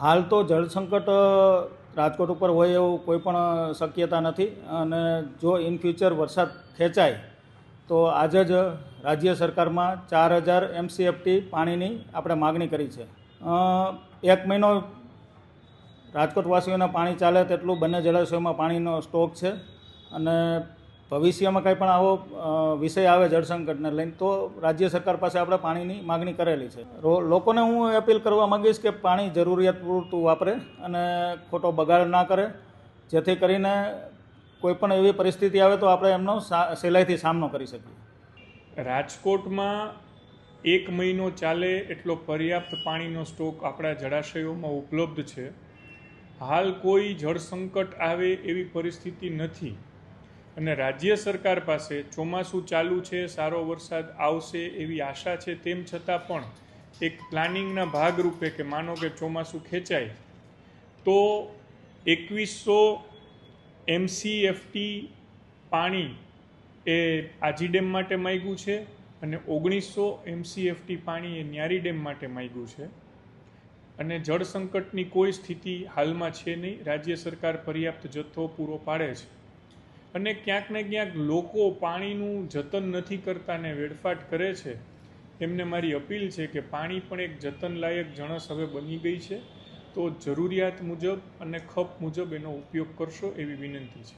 હાલ તો જળ સંકટ રાજકોટ ઉપર હોય એવું કોઈ પણ શક્યતા નથી અને જો ઇન ફ્યુચર વરસાદ ખેંચાય તો આજે જ રાજ્ય સરકારમાં 4000 MCFT પાણીની આપણે માગણી કરી છે. 1 મહિનો રાજકોટવાસીઓને પાણી ચાલે તેટલું બંને જળાશયોમાં પાણીનો સ્ટોક છે અને ભવિષ્યમાં કંઈ પણ આવો વિષય આવે જળસંકટને લઈને તો રાજ્ય સરકાર પાસે આપણે પાણીની માગણી કરેલી છે. લોકોને હું અપીલ કરવા માગીશ કે પાણી જરૂરિયાત પૂરતું વાપરે અને ખોટો બગાડ ના કરે, જેથી કરીને કોઈ પણ એવી પરિસ્થિતિ આવે તો આપણે એમનો સહેલાઈથી સામનો કરી શકીએ. રાજકોટમાં 1 મહિનો ચાલે એટલો પર્યાપ્ત પાણીનો સ્ટોક આપણા જળાશયોમાં ઉપલબ્ધ છે. હાલ કોઈ જળ સંકટ આવે એવી પરિસ્થિતિ નથી અને રાજ્ય સરકાર પાસે ચોમાસું ચાલુ છે, સારો વરસાદ આવશે એવી આશા છે. તેમ છતાં પણ એક પ્લાનિંગના ભાગરૂપે કે માનો કે ચોમાસું ખેંચાય તો 2100 MCFT પાણી એ આજી ડેમ માટે માંગ્યું છે અને 1900 MCFT પાણી એ ન્યારી ડેમ માટે માંગ્યું છે અને જળ સંકટની કોઈ સ્થિતિ હાલમાં છે નહીં. રાજ્ય સરકાર પર્યાપ્ત જથ્થો પૂરો પાડે છે અને ક્યાંક ને ક્યાંક લોકો પાણીનું જતન નથી કરતા ને વેડફાટ કરે છે. એમને મારી અપીલ છે કે પાણી પણ એક જતનલાયક જણસ હવે બની ગઈ છે, તો જરૂરિયાત મુજબ અને ખપ મુજબ એનો ઉપયોગ કરશો એવી વિનંતી છે.